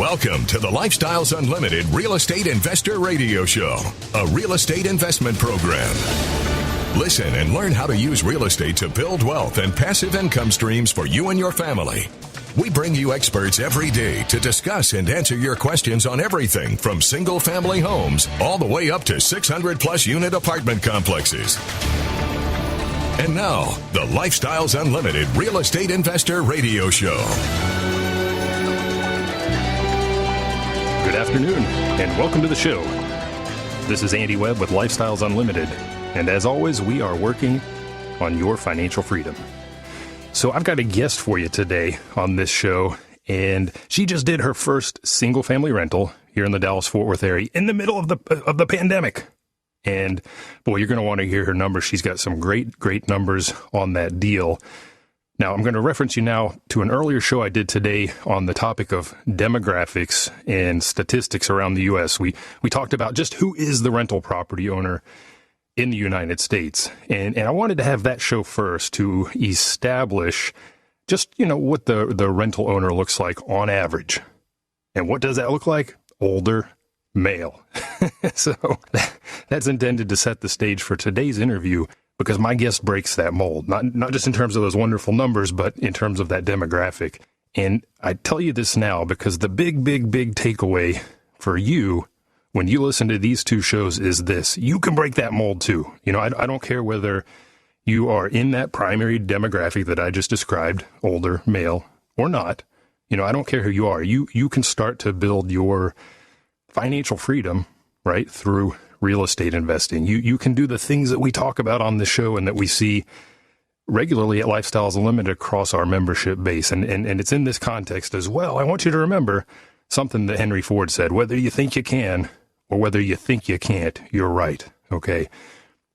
Welcome to the Lifestyles Unlimited Real Estate Investor Radio Show, a real estate investment program. Listen and learn how to use real estate to build wealth and passive income streams for you and your family. We bring you experts every day to discuss and answer your questions on everything from single-family homes all the way up to 600-plus unit apartment complexes. And now, the Lifestyles Unlimited Real Estate Investor Radio Show. Good afternoon, and welcome to the show. This is Andy Webb with Lifestyles Unlimited, and as always, we are working on your financial freedom. So I've got a guest for you today on this show, and she just did her first single-family rental here in the Dallas-Fort Worth area in the middle of the pandemic. And boy, you're going to want to hear her numbers. She's got some great numbers on that deal. Now, I'm going to reference you now to an earlier show I did today on the topic of demographics and statistics around the U.S. We talked about just who is the rental property owner in the United States. And I wanted to have that show first to establish just, what the rental owner looks like on average. And what does that look like? Older male. So that's intended to set the stage for today's interview, because my guest breaks that mold, not just in terms of those wonderful numbers, but in terms of that demographic. And I tell you this now because the big takeaway for you when you listen to these two shows is this: you can break that mold too. I don't care whether you are in that primary demographic that I just described, older, male, or not. I don't care who you are. You can start to build your financial freedom, right, through real estate investing. You can do the things that we talk about on the show and that we see regularly at Lifestyles Unlimited across our membership base. And it's in this context as well. I want you to remember something that Henry Ford said: whether you think you can or whether you think you can't, you're right. Okay.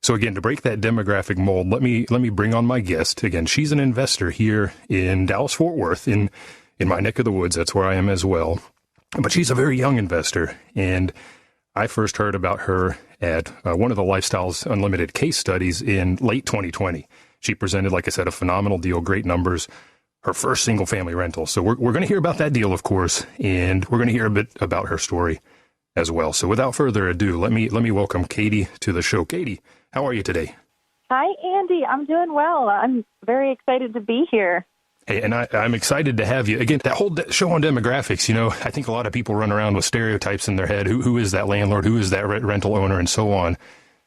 So again, to break that demographic mold, let me bring on my guest. Again, she's an investor here in Dallas-Fort Worth, in my neck of the woods. That's where I am as well. But she's a very young investor, and I first heard about her at one of the Lifestyles Unlimited case studies in late 2020. She presented, like I said, a phenomenal deal, great numbers, her first single-family rental. So we're going to hear about that deal, of course, and we're going to hear a bit about her story as well. So without further ado, let me welcome Katie to the show. Katie, how are you today? Hi, Andy. I'm doing well. I'm very excited to be here. Hey, and I'm excited to have you. Again, that whole show on demographics, I think a lot of people run around with stereotypes in their head. Who is that landlord? Who is that rental owner? And so on.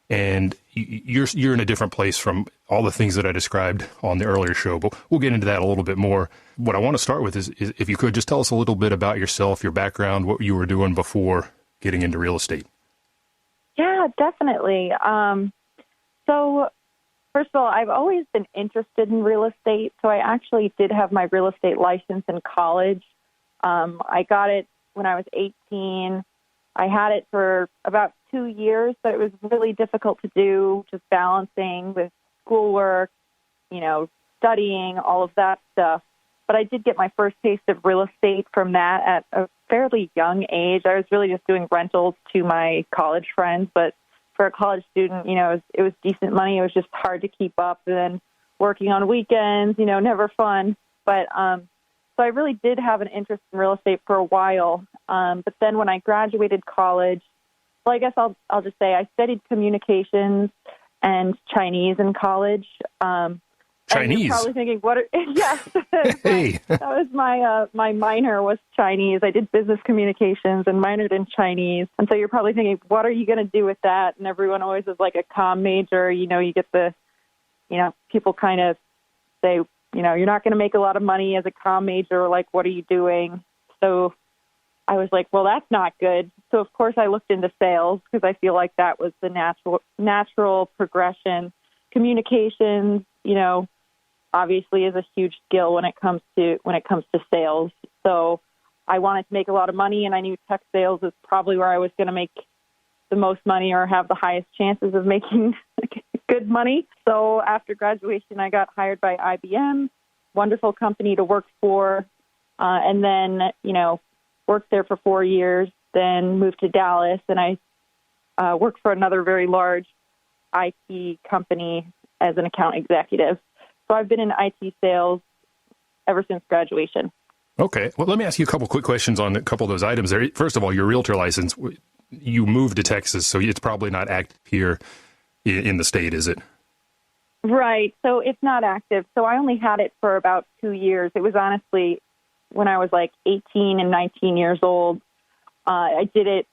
And you're in a different place from all the things that I described on the earlier show. But we'll get into that a little bit more. What I want to start with is if you could just tell us a little bit about yourself, your background, what you were doing before getting into real estate. Yeah, definitely. So first of all, I've always been interested in real estate, so I actually did have my real estate license in college. I got it when I was 18. I had it for about 2 years, but it was really difficult to do, just balancing with schoolwork, studying, all of that stuff. But I did get my first taste of real estate from that at a fairly young age. I was really just doing rentals to my college friends, but for a college student, it was decent money. It was just hard to keep up. And then working on weekends, never fun. But so I really did have an interest in real estate for a while. But then when I graduated college, well, I guess I'll just say I studied communications and Chinese in college. Chinese? You're probably thinking, yes. Hey. That was my minor was Chinese. I did business communications and minored in Chinese. And so you're probably thinking, what are you going to do with that? And everyone always is like a comm major. You get people kind of say, you're not going to make a lot of money as a comm major. Like, what are you doing? So I was like, well, that's not good. So, of course, I looked into sales because I feel like that was the natural progression. Communications, obviously is a huge skill when it comes to sales. So I wanted to make a lot of money, and I knew tech sales is probably where I was going to make the most money or have the highest chances of making good money. So after graduation, I got hired by IBM, wonderful company to work for, and then, worked there for 4 years, then moved to Dallas, and I worked for another very large IT company as an account executive. So I've been in IT sales ever since graduation. Okay. Well, let me ask you a couple quick questions on a couple of those items there. First of all, your realtor license, you moved to Texas, so it's probably not active here in the state, is it? Right. So it's not active. So I only had it for about 2 years. It was honestly when I was like 18 and 19 years old. I did it,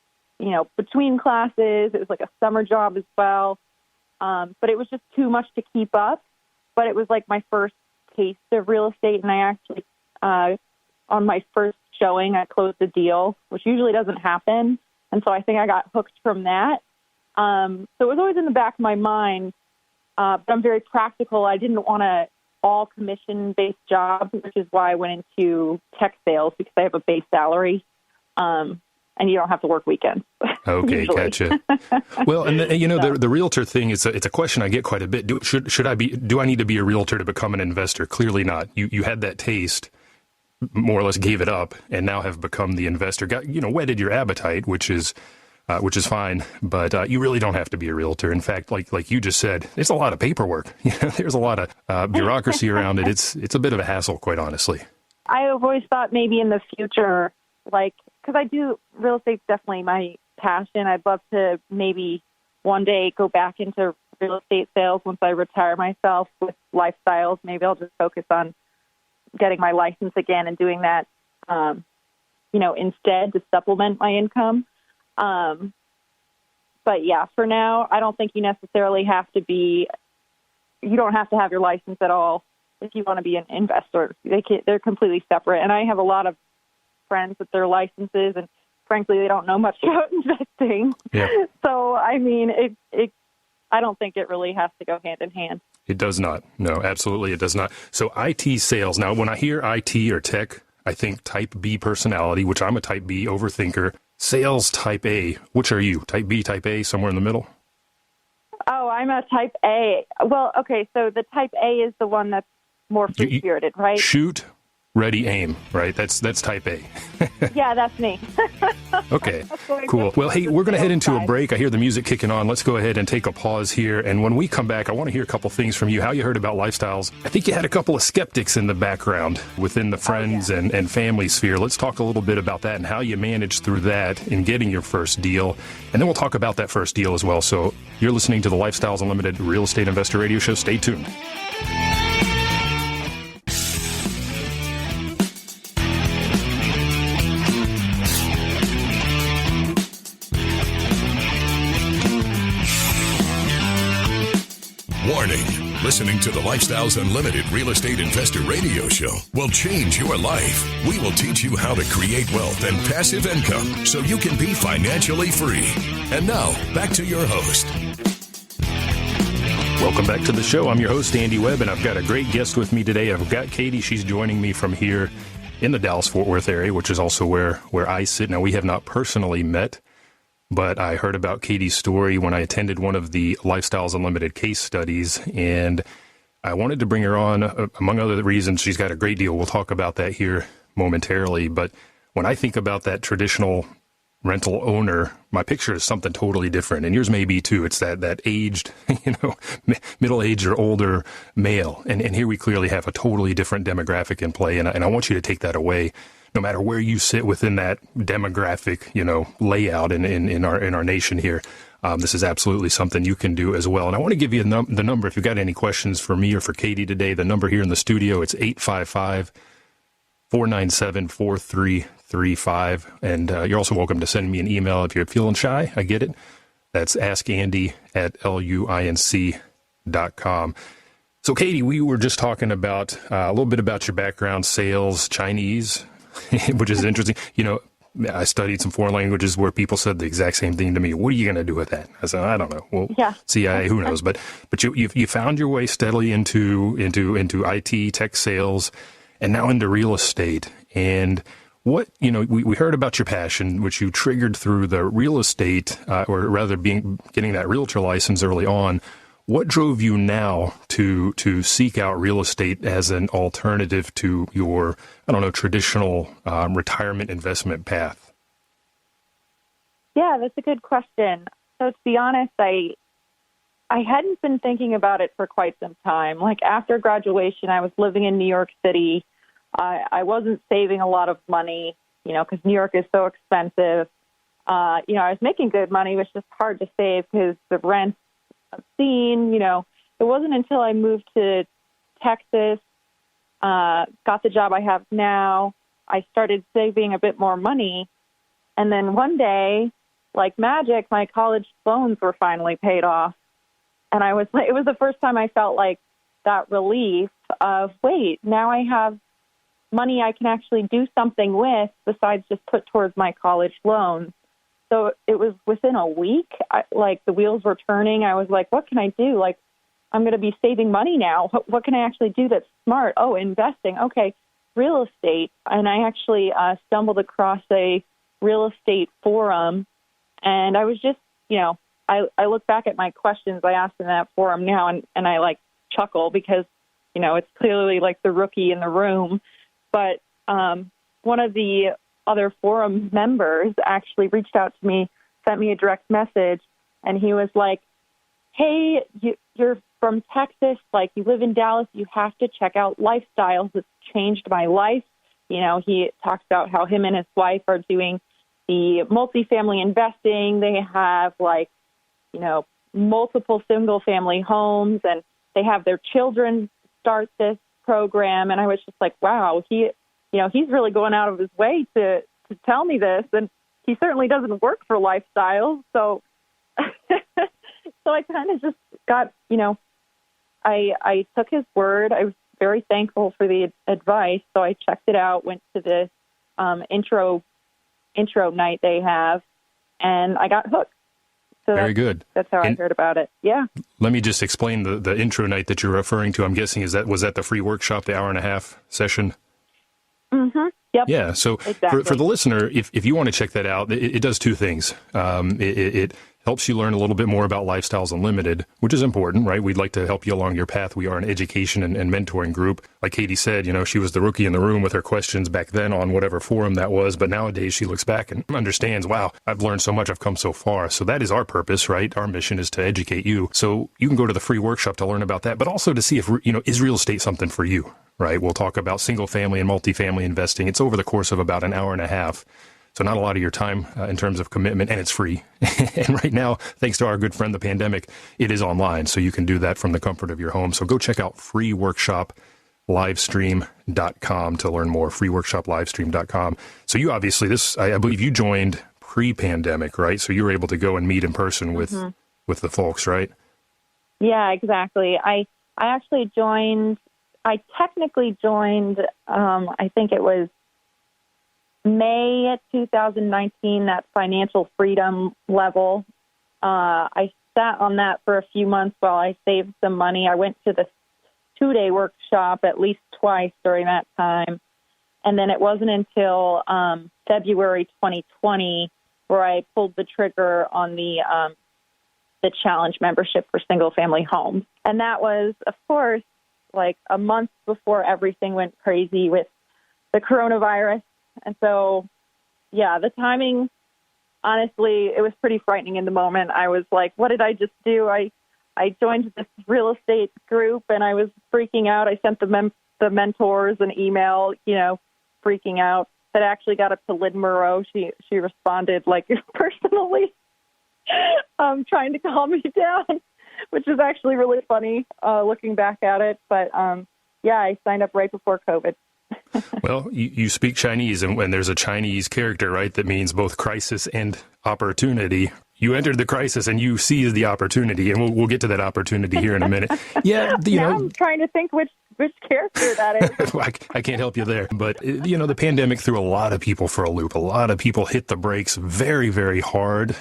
between classes. It was like a summer job as well. But it was just too much to keep up. But it was like my first taste of real estate. And I actually, on my first showing, I closed a deal, which usually doesn't happen. And so I think I got hooked from that. So it was always in the back of my mind. But I'm very practical. I didn't want a all commission-based job, which is why I went into tech sales, because I have a base salary. And you don't have to work weekends. Okay, gotcha. Well, and the realtor thing it's a question I get quite a bit. Do I need to be a realtor to become an investor? Clearly not. You had that taste, more or less gave it up, and now have become the investor. Whetted your appetite, which is fine, but you really don't have to be a realtor. In fact, like you just said, it's a lot of paperwork. There's a lot of bureaucracy around it. It's a bit of a hassle, quite honestly. I have always thought maybe in the future, because I do, real estate's definitely my passion. I'd love to maybe one day go back into real estate sales once I retire myself with lifestyles. Maybe I'll just focus on getting my license again and doing that, instead to supplement my income. But yeah, for now, I don't think you necessarily you don't have to have your license at all if you want to be an investor. They're completely separate. And I have a lot of friends with their licenses, and frankly, they don't know much about investing. Yeah. So, I mean, I don't think it really has to go hand in hand. It does not. No, absolutely it does not. So IT sales. Now, when I hear IT or tech, I think type B personality, which I'm a type B overthinker. Sales type A. Which are you? Type B, type A, somewhere in the middle? Oh, I'm a type A. Well, okay, so the type A is the one that's more free-spirited, right? Shoot, ready, aim, right? That's type A. Yeah, that's me. Okay, cool. Well, hey, we're going to head into a break. I hear the music kicking on. Let's go ahead and take a pause here. And when we come back, I want to hear a couple things from you, how you heard about lifestyles. I think you had a couple of skeptics in the background within the friends and family sphere. Let's talk a little bit about that and how you managed through that in getting your first deal. And then we'll talk about that first deal as well. So you're listening to the Lifestyles Unlimited Real Estate Investor Radio Show. Stay tuned. Warning, listening to the Lifestyles Unlimited Real Estate Investor Radio Show will change your life. We will teach you how to create wealth and passive income so you can be financially free. And now, back to your host. Welcome back to the show. I'm your host, Andy Webb, and I've got a great guest with me today. I've got Katie. She's joining me from here in the Dallas-Fort Worth area, which is also where I sit. Now, we have not personally met, but I heard about Katie's story when I attended one of the Lifestyles Unlimited case studies, and I wanted to bring her on, among other reasons. She's got a great deal. We'll talk about that here momentarily, but when I think about that traditional rental owner, my picture is something totally different, and yours may be too. It's that aged, middle-aged or older male, and here we clearly have a totally different demographic in play, and I want you to take that away. No matter where you sit within that demographic, layout in our nation here, this is absolutely something you can do as well. And I want to give you the number if you've got any questions for me or for Katie today. The number here in the studio, it's 855-497-4335. And you're also welcome to send me an email if you're feeling shy. I get it. That's askandy@luinc.com. So, Katie, we were just talking about a little bit about your background, sales, Chinese, which is interesting. I studied some foreign languages where people said the exact same thing to me. What are you going to do with that? I said, I don't know. Well, yeah. CIA, who knows? But you found your way steadily into IT, tech sales, and now into real estate. And what, we heard about your passion, which you triggered through the real estate, or rather getting that realtor license early on. What drove you now to seek out real estate as an alternative to your, traditional retirement investment path? Yeah, that's a good question. So to be honest, I hadn't been thinking about it for quite some time. Like after graduation, I was living in New York City. I wasn't saving a lot of money, because New York is so expensive. I was making good money. It was just hard to save because the rent's obscene. It wasn't until I moved to Texas, got the job I have now, I started saving a bit more money. And then one day, like magic, my college loans were finally paid off. And it was the first time I felt like that relief of, wait, now I have money I can actually do something with besides just put towards my college loans. So it was within a week, the wheels were turning. I was like, what can I do? Like, I'm going to be saving money now. What can I actually do that's smart? Oh, investing. Okay, real estate. And I actually stumbled across a real estate forum. And I was just, I look back at my questions I asked in that forum now, and I chuckle because, it's clearly like the rookie in the room. But one of the other forum members actually reached out to me, sent me a direct message, and he was like, hey, you're from Texas, you live in Dallas, you have to check out Lifestyles. It's changed my life. He talks about how him and his wife are doing the multifamily investing. They have multiple single family homes, and they have their children start this program. And I was just like, wow, he's really going out of his way to tell me this. And he certainly doesn't work for Lifestyle. So, so I kind of just got, I took his word. I was very thankful for the advice. So I checked it out, went to the intro night they have, and I got hooked. So very good. That's how I heard about it. Yeah. Let me just explain the intro night that you're referring to. I'm guessing was that the free workshop, the hour-and-a-half session? Mm-hmm. Yep. Yeah. So exactly. for the listener, if you want to check that out, it does two things. It helps you learn a little bit more about Lifestyles Unlimited, which is important, right? We'd like to help you along your path. We are an education and mentoring group. Like Katie said, she was the rookie in the room with her questions back then on whatever forum that was. But nowadays she looks back and understands, wow, I've learned so much. I've come so far. So that is our purpose, right? Our mission is to educate you. So you can go to the free workshop to learn about that, but also to see if, is real estate something for you, right? We'll talk about single family and multifamily investing. It's over the course of about an hour and a half. So not a lot of your time in terms of commitment, and it's free. And right now, thanks to our good friend, the pandemic, it is online. So you can do that from the comfort of your home. So go check out freeworkshoplivestream.com to learn more, freeworkshoplivestream.com. So you obviously, I believe you joined pre-pandemic, right? So you were able to go and meet in person with the folks, right? Yeah, exactly. I actually joined, I technically joined, I think it was May 2019, that financial freedom level. I sat on that for a few months while I saved some money. I went to the 2-day workshop at least twice during that time. And then it wasn't until February 2020 where I pulled the trigger on the challenge membership for single family homes. And that was, of course, a month before everything went crazy with the coronavirus. And so, yeah, the timing, honestly, it was pretty frightening in the moment. I was like, what did I just do? I joined this real estate group, and I was freaking out. I sent the mentors an email, freaking out. That actually got up to Lynn Moreau. She responded, personally, trying to calm me down, which is actually really funny looking back at it. But, yeah, I signed up right before COVID. Well, you speak Chinese, and when there's a Chinese character, right, that means both crisis and opportunity. You entered the crisis and you seized the opportunity, and we'll get to that opportunity here in a minute. Yeah, I'm trying to think which character that is. I can't help you there. But, the pandemic threw a lot of people for a loop. A lot of people hit the brakes very, very hard.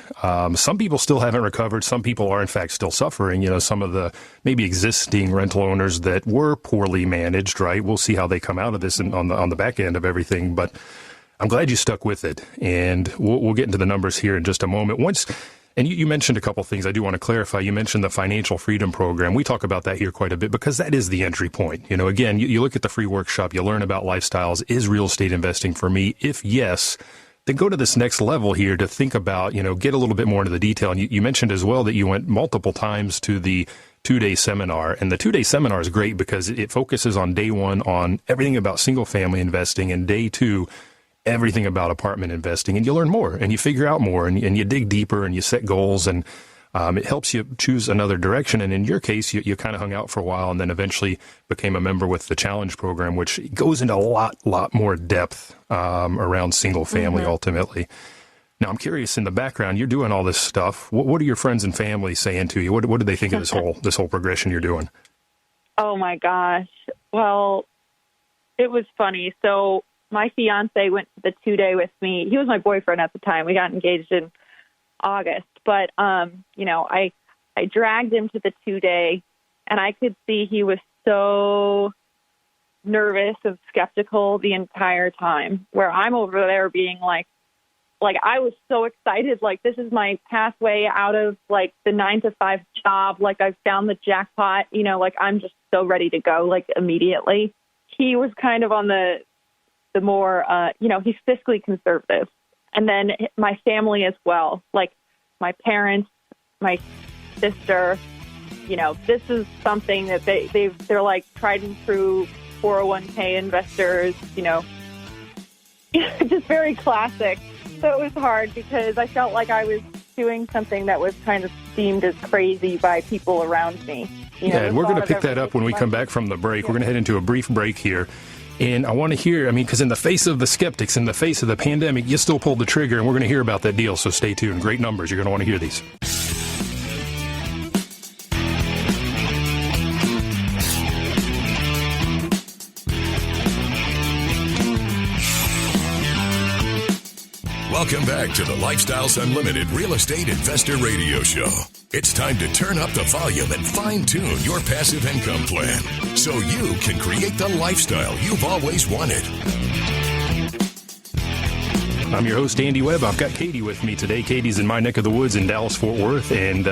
Some people still haven't recovered. Some people are, in fact, still suffering. Some of the maybe existing rental owners that were poorly managed, right? We'll see how they come out of this on the back end of everything. But I'm glad you stuck with it. And we'll get into the numbers here in just a moment. And you mentioned a couple things I do want to clarify. You mentioned the Financial Freedom Program. We talk about that here quite a bit because that is the entry point. Again, you look at the free workshop, you learn about lifestyles. Is real estate investing for me? If yes, then go to this next level here to think about, get a little bit more into the detail. And you mentioned as well that you went multiple times to the 2-day seminar. And the 2-day seminar is great because it focuses on day one on everything about single family investing, and day two, everything about apartment investing. And you learn more and you figure out more and you dig deeper and you set goals, and it helps you choose another direction. And in your case, you kind of hung out for a while and then eventually became a member with the Challenge program, which goes into a lot more depth around single family ultimately. Now, I'm curious, in the background, you're doing all this stuff. What are your friends and family saying to you? What do they think of this whole progression you're doing? Oh, my gosh. Well, it was funny. So my fiance went to the 2-day with me. He was my boyfriend at the time. We got engaged in August. But, I dragged him to the 2-day, and I could see he was so nervous and skeptical the entire time, where I'm over there being like I was so excited, like this is my pathway out of like the 9-to-5 job. Like I've found the jackpot, like I'm just so ready to go, like immediately. He was kind of on the more, he's fiscally conservative. And then my family as well, like my parents, my sister, this is something that they're like tried and true 401k investors, just very classic. So it was hard because I felt like I was doing something that was kind of deemed as crazy by people around me. And we're going to pick that up when we come back from the break. We're going to head into a brief break here. And I want to hear, because in the face of the skeptics, in the face of the pandemic, you still pulled the trigger, and we're going to hear about that deal. So stay tuned. Great numbers. You're going to want to hear these. Welcome back to the Lifestyles Unlimited Real Estate Investor Radio Show. It's time to turn up the volume and fine-tune your passive income plan so you can create the lifestyle you've always wanted. I'm your host, Andy Webb. I've got Katie with me today. Katie's in my neck of the woods in Dallas-Fort Worth, and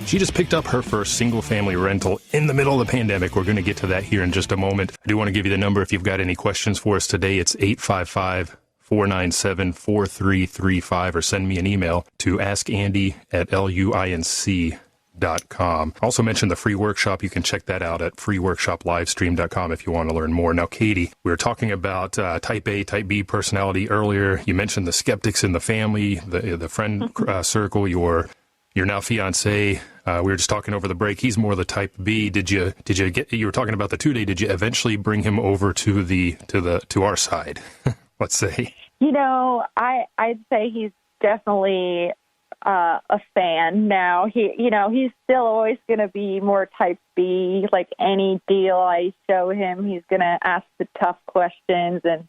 she just picked up her first single-family rental in the middle of the pandemic. We're going to get to that here in just a moment. I do want to give you the number if you've got any questions for us today. It's 855-497-4335, or send me an email to askandy@luinc.com. Also mentioned the free workshop. You can check that out at freeworkshoplivestream.com if you want to learn more. Now, Katie, we were talking about type A, type B personality earlier. You mentioned the skeptics in the family, the friend circle, your now fiance. We were just talking over the break. He's more the type B. Did you were talking about the 2-day. Did you eventually bring him over to our side? Let's say. I'd say he's definitely a fan now. He's still always going to be more type B. Like any deal I show him, he's going to ask the tough questions and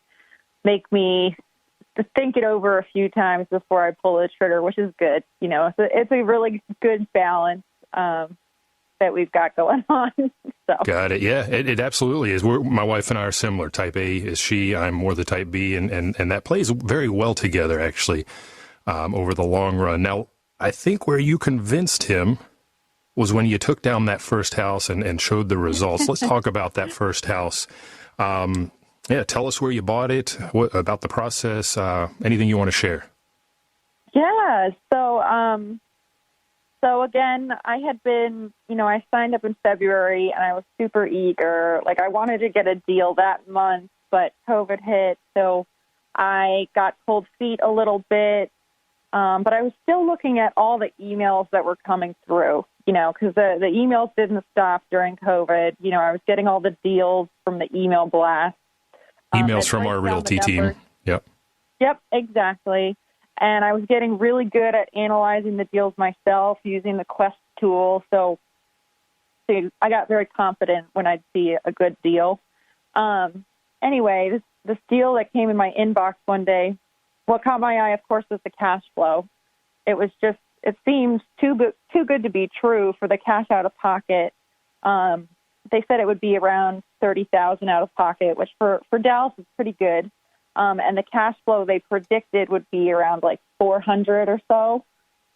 make me think it over a few times before I pull the trigger, which is good. It's a really good balance that we've got going on. So. Got it. Yeah, it absolutely is. My wife and I are similar. Type A is she. I'm more the type B, and that plays very well together, actually, over the long run. Now, I think where you convinced him was when you took down that first house and showed the results. Let's talk about that first house. Tell us where you bought it, what about the process, anything you want to share. Yeah, So again, I had been, I signed up in February and I was super eager. Like I wanted to get a deal that month, but COVID hit. So I got cold feet a little bit. But I was still looking at all the emails that were coming through, because the emails didn't stop during COVID. I was getting all the deals from the email blast. Emails from our realty team. Yep. Yep, exactly. And I was getting really good at analyzing the deals myself using the Quest tool. So I got very confident when I'd see a good deal. Anyway, this deal that came in my inbox one day, what caught my eye, of course, was the cash flow. It seems too good to be true for the cash out of pocket. They said it would be around $30,000 out of pocket, which for Dallas is pretty good. And the cash flow they predicted would be around like 400 or so.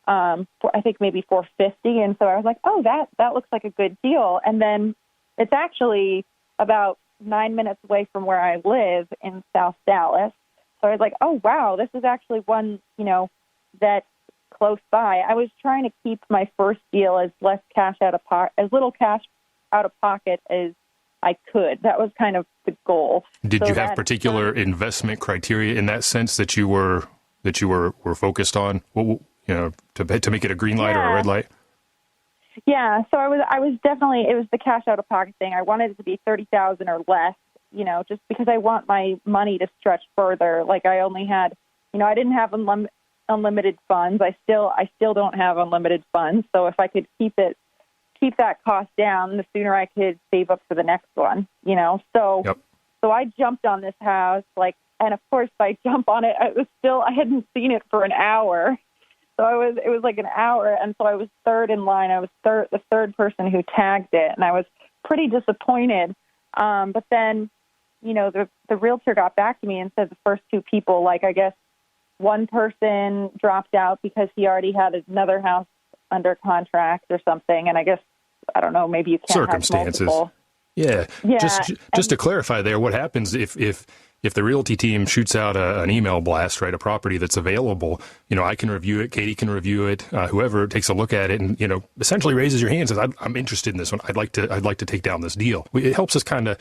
I think maybe 450. And so I was like, oh, that looks like a good deal. And then it's actually about 9 minutes away from where I live in South Dallas. So I was like, oh, wow, this is actually one, that's close by. I was trying to keep my first deal as little cash out of pocket as I could. That was kind of the goal. Did you have particular investment criteria in that sense that you were focused on? To make it a green light or a red light? Yeah, so I was definitely, it was the cash out of pocket thing. I wanted it to be $30,000 or less, just because I want my money to stretch further. Like I only had, I didn't have unlimited funds. I still don't have unlimited funds. So if I could keep that cost down, the sooner I could save up for the next one, So, Yep. So I jumped on this house, and of course I jump on it. I hadn't seen it for an hour. So it was like an hour, and so I was third in line. I was the third person who tagged it, and I was pretty disappointed. But then, the realtor got back to me and said the first two people, I guess one person dropped out because he already had another house under contract or something, and I guess, I don't know, maybe you can't circumstances. have multiple. Yeah. Just to clarify there, what happens if the realty team shoots out an email blast, right, a property that's available, I can review it, Katie can review it, whoever takes a look at it and, essentially raises your hand and says, I'm interested in this one. I'd like to take down this deal. It helps us kind of,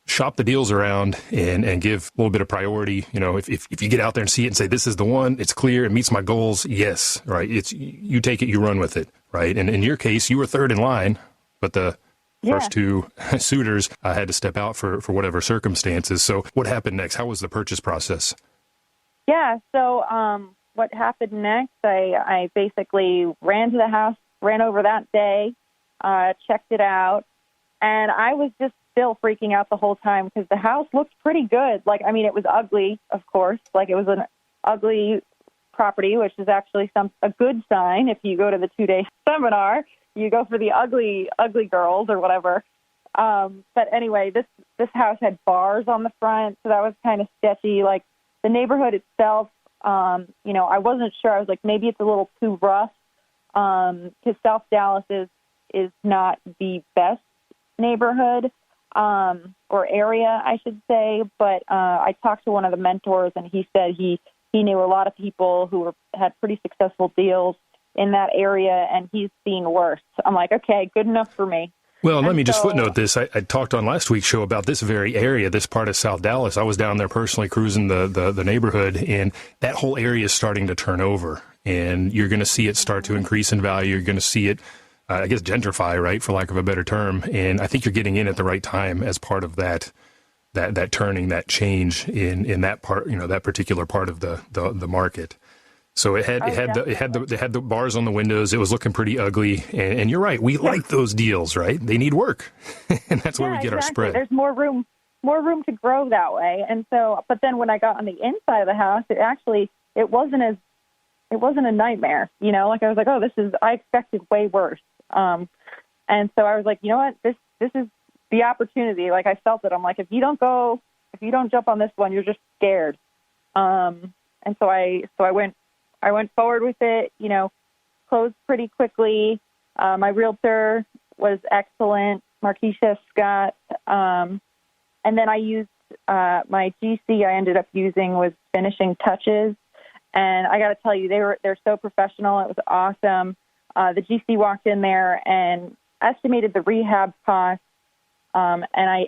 shop the deals around and give a little bit of priority. If you get out there and see it and say, this is the one, it's clear, it meets my goals. Yes. Right. You take it, you run with it. Right. And in your case, you were third in line, but the first two suitors had to step out for whatever circumstances. So what happened next? How was the purchase process? Yeah. So what happened next, I basically ran to the house, ran over that day, checked it out, and I was just still freaking out the whole time because the house looked pretty good. It was ugly, of course. It was an ugly property, which is actually a good sign. If you go to the 2-day seminar, you go for the ugly girls or whatever. But anyway, this house had bars on the front, so that was kind of sketchy. The neighborhood itself, I wasn't sure. I was like, maybe it's a little too rough, because South Dallas is not the best neighborhood, or area, I should say. But I talked to one of the mentors, and he said he knew a lot of people who had pretty successful deals in that area, and he's seen worse. I'm like, okay, good enough for me. Well, let me just footnote this. I talked on last week's show about this very area, this part of South Dallas. I was down there personally cruising the neighborhood, and that whole area is starting to turn over, and you're going to see it start to increase in value. You're going to see it, I guess, gentrify, right, for lack of a better term. And I think you're getting in at the right time as part of that turning, that change in that part, that particular part of the market. So it had the bars on the windows. It was looking pretty ugly, and you're right. We like those deals, right? They need work, and that's where we get our spread. There's more room to grow that way. And so, but then when I got on the inside of the house, it wasn't a nightmare. I was like, I expected way worse. And so I was like, you know what, this is the opportunity. I felt it. I'm like, if you don't jump on this one, you're just scared. And so I went forward with it, closed pretty quickly. My realtor was excellent, Markeisha Scott. And then I used my GC I ended up using was Finishing Touches. And I got to tell you, they're so professional. It was awesome. The GC walked in there and estimated the rehab cost. And I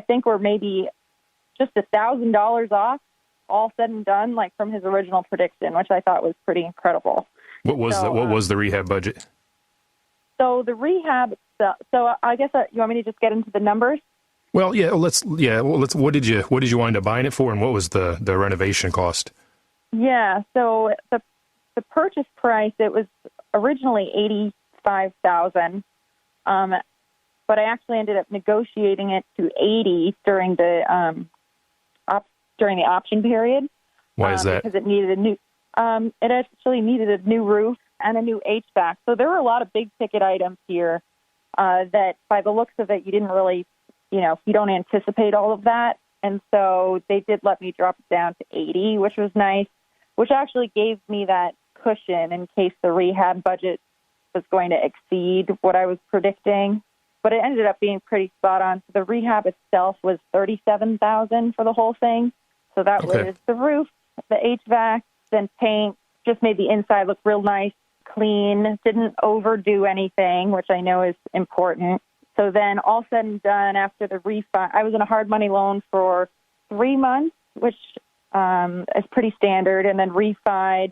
think were maybe just $1,000 off, all said and done, from his original prediction, which I thought was pretty incredible. What was the rehab budget? So the rehab, so I guess you want me to just get into the numbers? Well, let's. What did you wind up buying it for, and what was the renovation cost? Yeah, so the purchase price, it was originally $85,000, but I actually ended up negotiating it to $80,000 during the option period. Why is that? Because it needed it actually needed a new roof and a new HVAC. So there were a lot of big ticket items here that, by the looks of it, you didn't really, you don't anticipate all of that. And so they did let me drop it down to $80,000, which was nice, which actually gave me that cushion in case the rehab budget was going to exceed what I was predicting. But it ended up being pretty spot on. So the rehab itself was $37,000 for the whole thing. So that was the roof, the HVAC, then paint, just made the inside look real nice, clean, didn't overdo anything, which I know is important. So then all said and done, after the refi, I was in a hard money loan for 3 months, which is pretty standard, and then refied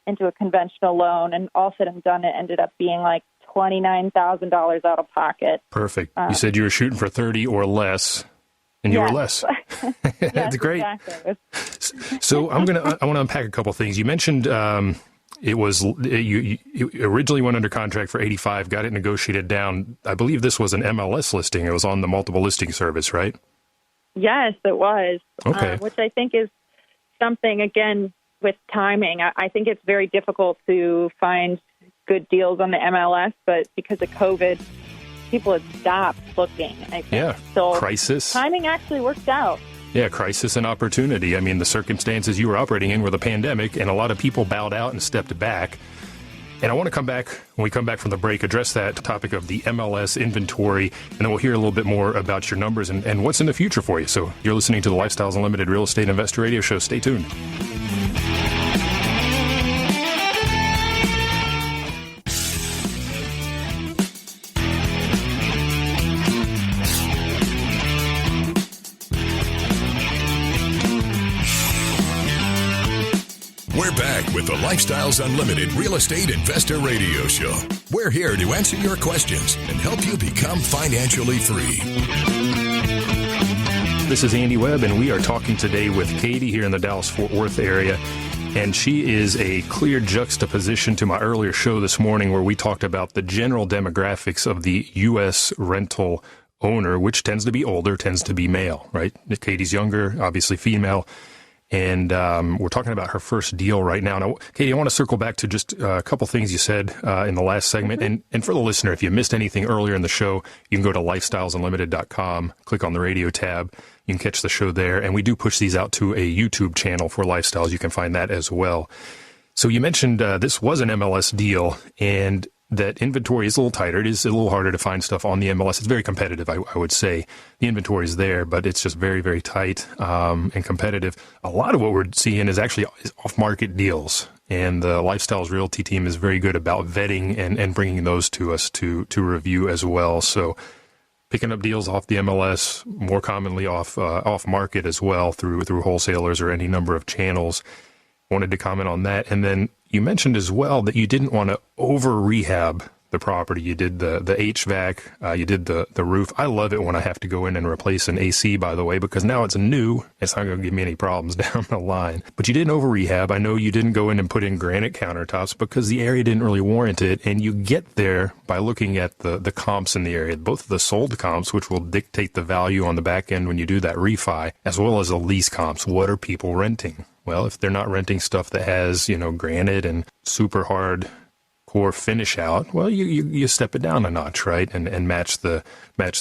into a conventional loan. And all said and done, it ended up being like $29,000 out of pocket. Perfect. You said you were shooting for 30 or less, and you were less. Yes, That's great. Exactly. So I want to unpack a couple things. You mentioned you originally went under contract for 85, got it negotiated down. I believe this was an MLS listing. It was on the multiple listing service, right? Yes, it was. Okay. Which I think is something, again, with timing. I think it's very difficult to find good deals on the MLS, but because of COVID, people had stopped looking, I think. Yeah, so crisis. Timing actually worked out. Yeah, crisis and opportunity. I mean, the circumstances you were operating in were the pandemic, and a lot of people bowed out and stepped back. And I want to come back, when we come back from the break, address that topic of the MLS inventory, and then we'll hear a little bit more about your numbers and what's in the future for you. So you're listening to the Lifestyles Unlimited Real Estate Investor Radio Show. Stay tuned. We're back with the Lifestyles Unlimited Real Estate Investor Radio Show. We're here to answer your questions and help you become financially free. This is Andy Webb, and we are talking today with Katie here in the Dallas-Fort Worth area. And she is a clear juxtaposition to my earlier show this morning where we talked about the general demographics of the U.S. rental owner, which tends to be older, tends to be male, right? Katie's younger, obviously female. And we're talking about her first deal right now. Now, Katie, I want to circle back to just a couple things you said in the last segment. And for the listener, if you missed anything earlier in the show, you can go to lifestylesunlimited.com, click on the radio tab. You can catch the show there. And we do push these out to a YouTube channel for Lifestyles. You can find that as well. So you mentioned this was an MLS deal, and that inventory is a little tighter. It is a little harder to find stuff on the MLS. It's very competitive, I would say. The inventory is there, but it's just very, very tight and competitive. A lot of what we're seeing is actually off-market deals, and the Lifestyles Realty team is very good about vetting and bringing those to us to review as well. So picking up deals off the MLS, more commonly off-market as well through wholesalers or any number of channels. Wanted to comment on that. And then you mentioned as well that you didn't want to over rehab the property. You did the HVAC, you did the roof. I love it when I have to go in and replace an AC, by the way, because now it's new. It's not going to give me any problems down the line. But you didn't over rehab. I know you didn't go in and put in granite countertops because the area didn't really warrant it. And you get there by looking at the comps in the area, both the sold comps, which will dictate the value on the back end when you do that refi, as well as the lease comps. What are people renting? Well, if they're not renting stuff that has, granite and super hard core finish out, well, you step it down a notch, right? And match the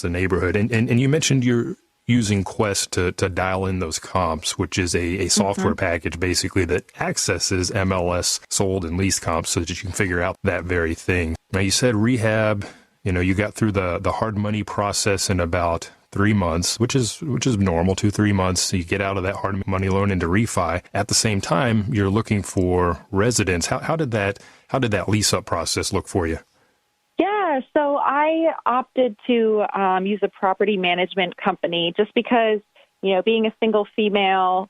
neighborhood. And you mentioned you're using Quest to dial in those comps, which is a software package basically that accesses MLS sold and lease comps so that you can figure out that very thing. Now, you said rehab, you got through the hard money process in about 3 months, which is normal, 2-3 months. So you get out of that hard money loan into refi. At the same time, you're looking for residents. How did that lease up process look for you? Yeah, so I opted to use a property management company just because, being a single female,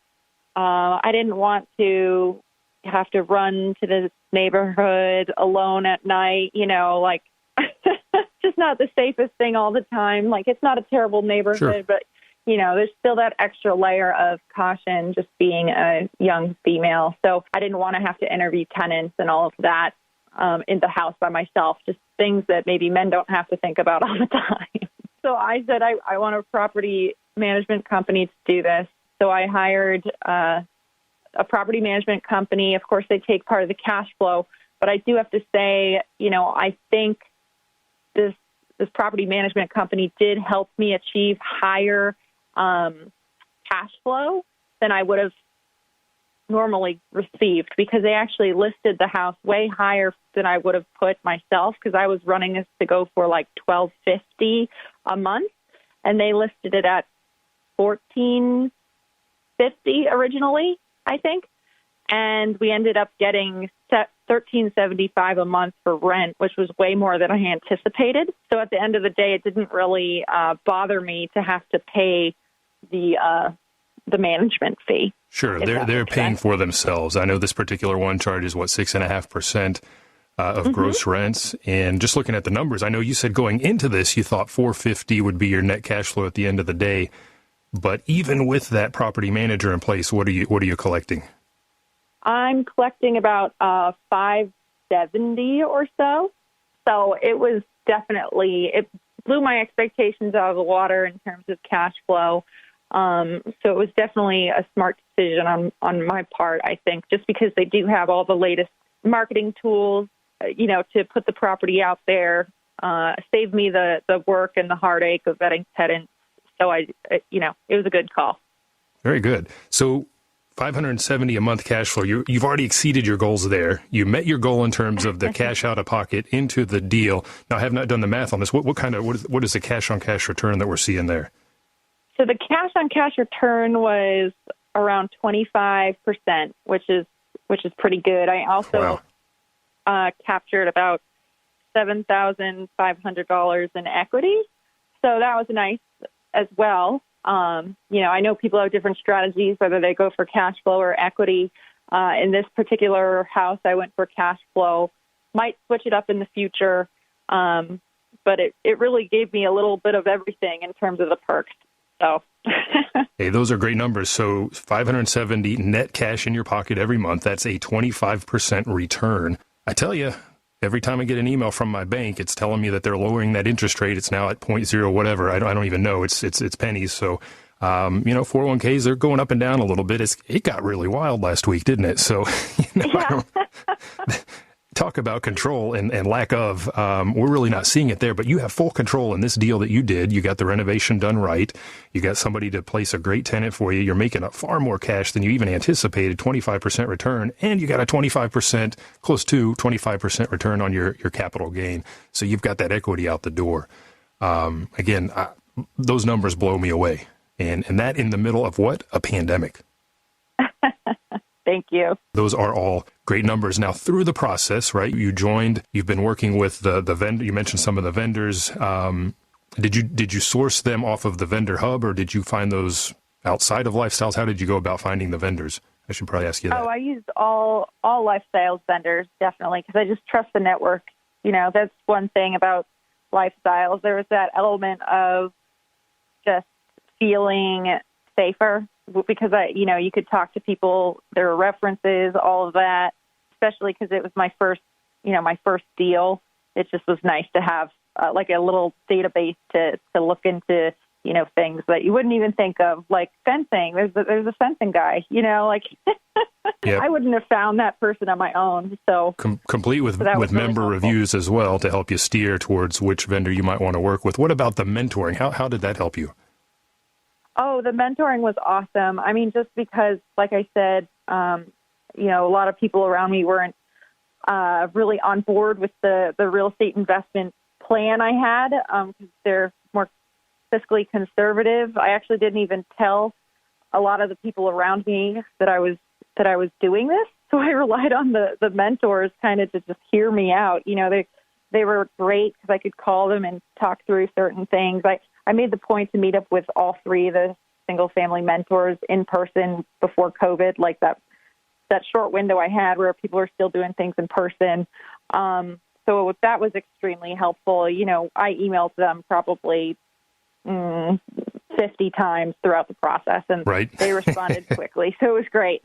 I didn't want to have to run to the neighborhood alone at night, just not the safest thing all the time. Like, it's not a terrible neighborhood, sure, but, there's still that extra layer of caution just being a young female. So I didn't want to have to interview tenants and all of that in the house by myself, just things that maybe men don't have to think about all the time. So I said, I want a property management company to do this. So I hired a property management company. Of course, they take part of the cash flow, but I do have to say, I think this property management company did help me achieve higher cash flow than I would have normally received, because they actually listed the house way higher than I would have put myself, because I was running this to go for like $1,250 a month, and they listed it at $1,450 originally, I think. and we ended up getting $13.75 a month for rent, which was way more than I anticipated. So at the end of the day, it didn't really bother me to have to pay the management fee. Sure, they're paying for themselves. I know this particular one charges 6.5% of gross rents, and just looking at the numbers, I know you said going into this you thought $450 would be your net cash flow at the end of the day, but even with that property manager in place, what are you collecting? I'm collecting about $570 or so. So it was it blew my expectations out of the water in terms of cash flow. So it was definitely a smart decision on my part, I think, just because they do have all the latest marketing tools, to put the property out there, save me the work and the heartache of vetting tenants. So it was a good call. Very good. So $570 a month cash flow. You've already exceeded your goals there. You met your goal in terms of the cash out of pocket into the deal. Now, I have not done the math on this. What is the cash on cash return that we're seeing there? So the cash on cash return was around 25%, which is pretty good. I also captured about $7,500 in equity, so that was nice as well. I know people have different strategies, whether they go for cash flow or equity. In this particular house, I went for cash flow. Might switch it up in the future, but it really gave me a little bit of everything in terms of the perks. So. Hey, those are great numbers. So $570 net cash in your pocket every month. That's a 25% return. I tell you, every time I get an email from my bank, it's telling me that they're lowering that interest rate. It's now at 0.0 whatever. I don't even know. It's pennies. So, 401ks, they're going up and down a little bit. It got really wild last week, didn't it? So, talk about control and lack of. We're really not seeing it there, but you have full control in this deal that you did. You got the renovation done right. You got somebody to place a great tenant for you. You're making up far more cash than you even anticipated, 25% return, and you got a 25%, close to 25% return on your capital gain. So you've got that equity out the door. Those numbers blow me away. And that in the middle of what? A pandemic. Thank you. Those are all great numbers. Now, through the process, right, you've been working with the vendor. You mentioned some of the vendors. Did you source them off of the vendor hub, or did you find those outside of Lifestyles? How did you go about finding the vendors? I should probably ask you that. Oh, I used all Lifestyles vendors, definitely, because I just trust the network. That's one thing about Lifestyles. There was that element of just feeling safer, because you could talk to people, there were references, all of that, especially because it was my first deal. It just was nice to have like a little database to look into, things that you wouldn't even think of, like fencing. There's a fencing guy, Yep. I wouldn't have found that person on my own. So complete with member reviews as well to help you steer towards which vendor you might want to work with. What about the mentoring? How did that help you? Oh, the mentoring was awesome. I mean, just because, like I said, a lot of people around me weren't really on board with the real estate investment plan I had, because they're more fiscally conservative. I actually didn't even tell a lot of the people around me that I was doing this. So I relied on the mentors kind of to just hear me out. They were great because I could call them and talk through certain things. I made the point to meet up with all three of the single-family mentors in person before COVID, like that short window I had where people are still doing things in person. So that was extremely helpful. I emailed them probably 50 times throughout the process, and they responded quickly. So it was great.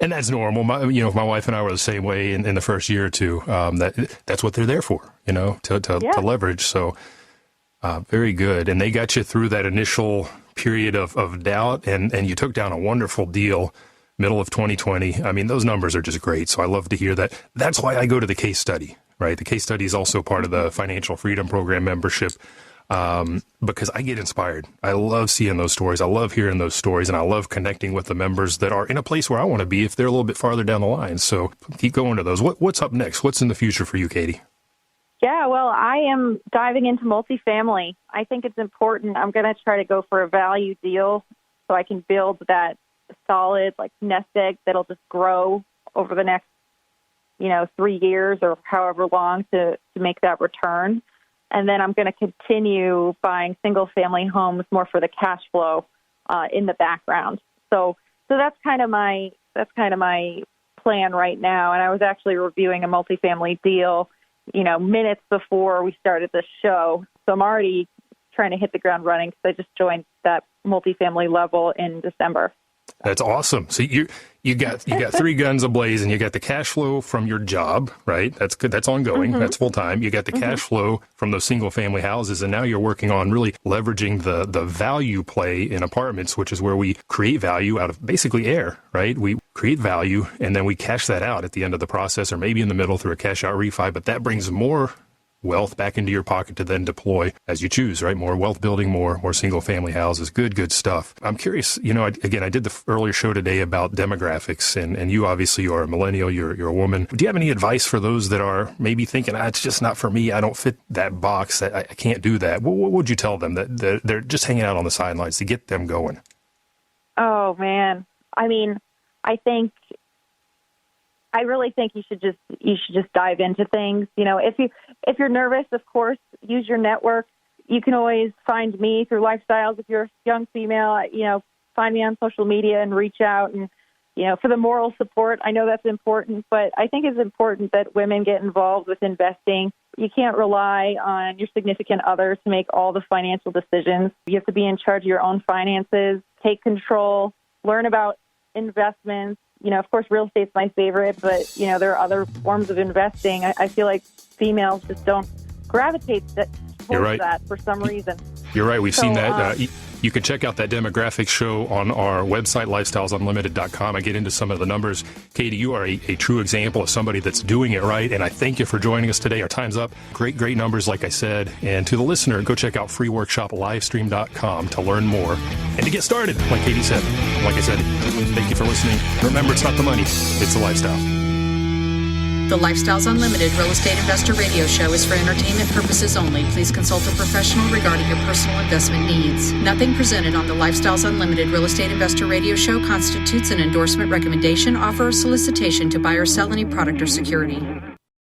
And that's normal. My wife and I were the same way in the first year or two. That's what they're there for, to leverage. So. Very good. And they got you through that initial period of doubt, and you took down a wonderful deal, middle of 2020. I mean, those numbers are just great. So I love to hear that. That's why I go to the case study, right? The case study is also part of the Financial Freedom Program membership, because I get inspired. I love seeing those stories. I love hearing those stories, and I love connecting with the members that are in a place where I want to be if they're a little bit farther down the line. So keep going to those. What's up next? What's in the future for you, Katie? Yeah, well, I am diving into multifamily. I think it's important. I'm going to try to go for a value deal so I can build that solid, like nest egg that'll just grow over the next, 3 years or however long to make that return. And then I'm going to continue buying single-family homes more for the cash flow in the background. So that's kind of my plan right now. And I was actually reviewing a multifamily deal, minutes before we started the show. So I'm already trying to hit the ground running because I just joined that multifamily level in December. That's awesome. So you got 3 guns ablaze, and you got the cash flow from your job, right? That's good. That's ongoing. Mm-hmm. That's full time. You got the cash flow from those single family houses, and now you're working on really leveraging the value play in apartments, which is where we create value out of basically air, right? We create value, and then we cash that out at the end of the process, or maybe in the middle through a cash out refi. But that brings more wealth back into your pocket to then deploy as you choose, right? More wealth building, more single family houses. Good stuff. I'm curious, I did the earlier show today about demographics, and you obviously are a millennial, you're a woman. Do you have any advice for those that are maybe thinking, it's just not for me, I don't fit that box, I can't do that? What would you tell them that they're just hanging out on the sidelines to get them going? Oh, man. I really think you should just dive into things. If you're nervous, of course, use your network. You can always find me through Lifestyles. If you're a young female, find me on social media and reach out. And, for the moral support, I know that's important, but I think it's important that women get involved with investing. You can't rely on your significant other to make all the financial decisions. You have to be in charge of your own finances, take control, learn about investments. Of course, real estate's my favorite, but, there are other forms of investing. I feel like females just don't gravitate towards that for some reason. You're right. We've seen that. You can check out that demographics show on our website, lifestylesunlimited.com. I get into some of the numbers. Katie, you are a true example of somebody that's doing it right, and I thank you for joining us today. Our time's up. Great numbers, like I said. And to the listener, go check out freeworkshoplivestream.com to learn more and to get started, like Katie said. Like I said, thank you for listening. Remember, it's not the money, it's the lifestyle. The Lifestyles Unlimited Real Estate Investor Radio Show is for entertainment purposes only. Please consult a professional regarding your personal investment needs. Nothing presented on the Lifestyles Unlimited Real Estate Investor Radio Show constitutes an endorsement, recommendation, offer, or solicitation to buy or sell any product or security.